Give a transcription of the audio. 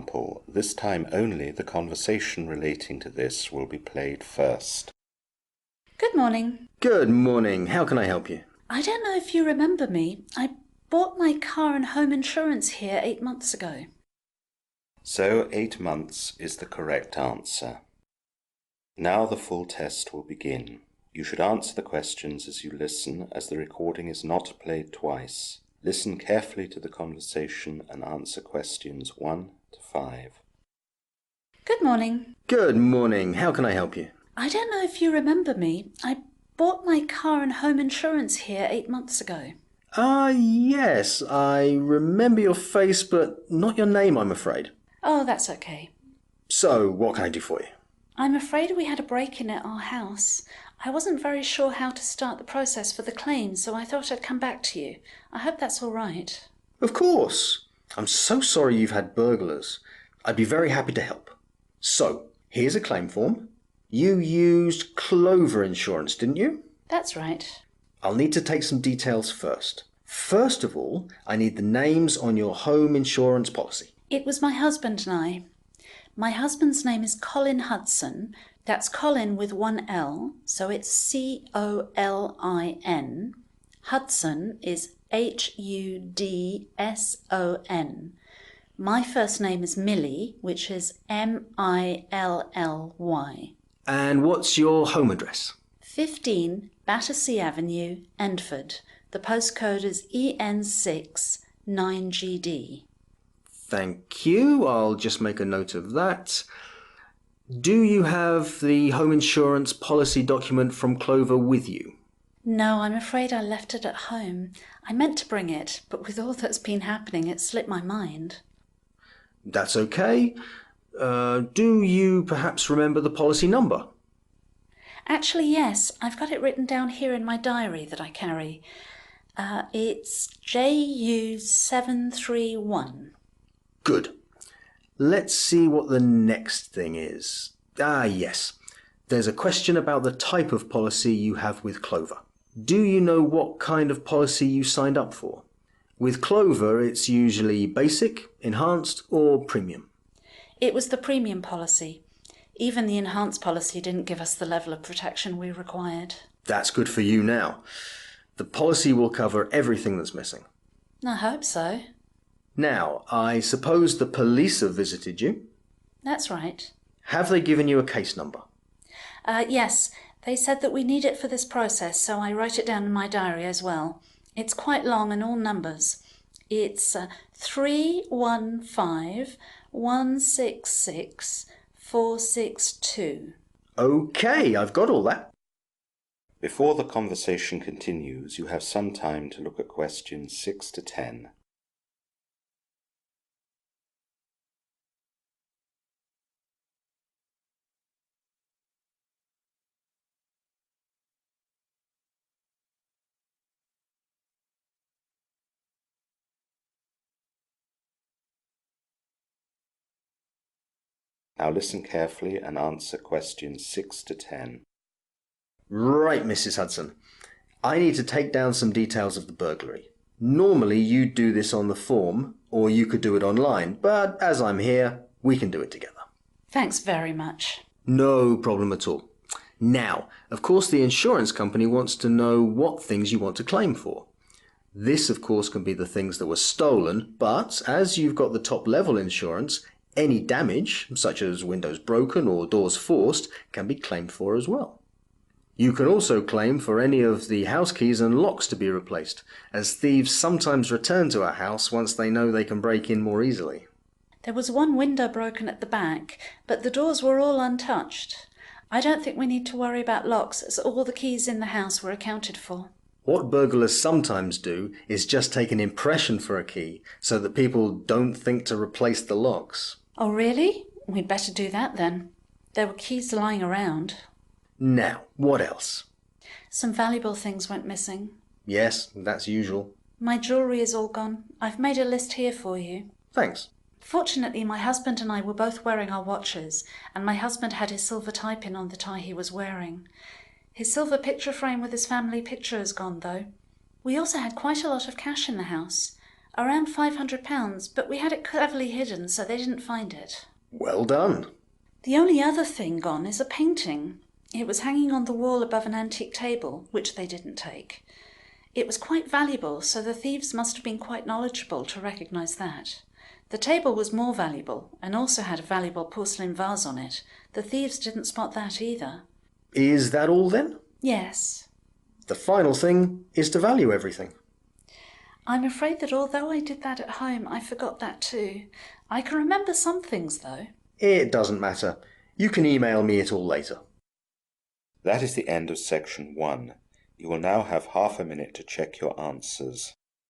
example. This time only the conversation relating to this will be played first. Good morning. Good morning. How can I help you? I don't know if you remember me. I bought my car and home insurance here 8 months ago. So 8 months is the correct answer. Now the full test will begin. You should answer the questions as you listen, as the recording is not played twice. Listen carefully to the conversation and answer questions 1 to 5. Good morning. Good morning. How can I help you? I don't know if you remember me. I bought my car and home insurance here 8 months ago. Yes. I remember your face, but not your name, I'm afraid. Oh, that's okay. So, what can I do for you? I'm afraid we had a break-in at our house. I wasn't very sure how to start the process for the claim, so I thought I'd come back to you. I hope that's all right. Of course. I'm so sorry you've had burglars. I'd be very happy to help. So, here's a claim form. You used Clover Insurance, didn't you? That's right. I'll need to take some details first. First of all, I need the names on your home insurance policy. It was my husband and I. My husband's name is Colin Hudson. That's Colin with one L, so it's C-O-L-I-N. Hudson is H-U-D-S-O-N. My first name is Millie, which is M-I-L-L-Y. And what's your home address? 15 Battersea Avenue, Endford. The postcode is EN6 9GD. Thank you. I'll just make a note of that. Do you have the home insurance policy document from Clover with you? No, I'm afraid I left it at home. I meant to bring it, but with all that's been happening, it slipped my mind. That's okay. Do you perhaps remember the policy number? Actually, yes. I've got it written down here in my diary that I carry. It's JU731. Good. Let's see what the next thing is. Yes. There's a question about the type of policy you have with Clover. Do you know what kind of policy you signed up for? With Clover, it's usually basic, enhanced, or premium. It was the premium policy. Even the enhanced policy didn't give us the level of protection we required. That's good for you now. The policy will cover everything that's missing. I hope so. Now, I suppose the police have visited you? That's right. Have they given you a case number? Yes, they said that we need it for this process, so I wrote it down in my diary as well. It's quite long and all numbers. It's 315166462. Okay, I've got all that. Before the conversation continues, you have some time to look at questions 6 to 10. Now listen carefully and answer questions 6 to 10. Right, Mrs. Hudson. I need to take down some details of the burglary. Normally you'd do this on the form, or you could do it online, but as I'm here, we can do it together. Thanks very much. No problem at all. Now, of course the insurance company wants to know what things you want to claim for. This, of course, can be the things that were stolen, but as you've got the top level insurance, any damage, such as windows broken or doors forced, can be claimed for as well. You can also claim for any of the house keys and locks to be replaced, as thieves sometimes return to a house once they know they can break in more easily. There was one window broken at the back, but the doors were all untouched. I don't think we need to worry about locks, as all the keys in the house were accounted for. What burglars sometimes do is just take an impression for a key so that people don't think to replace the locks. Oh, really? We'd better do that then. There were keys lying around. Now, what else? Some valuable things went missing. Yes, that's usual. My jewellery is all gone. I've made a list here for you. Thanks. Fortunately, my husband and I were both wearing our watches, and my husband had his silver tie-pin on the tie he was wearing. His silver picture frame with his family picture is gone, though. We also had quite a lot of cash in the house. Around £500, but we had it cleverly hidden so they didn't find it. Well done. The only other thing gone is a painting. It was hanging on the wall above an antique table, which they didn't take. It was quite valuable, so the thieves must have been quite knowledgeable to recognise that. The table was more valuable, and also had a valuable porcelain vase on it. The thieves didn't spot that either. Is that all then? Yes. The final thing is to value everything. I'm afraid that although I did that at home, I forgot that too. I can remember some things, though. It doesn't matter. You can email me it all later. That is the end of section 1. You will now have half a minute to check your answers.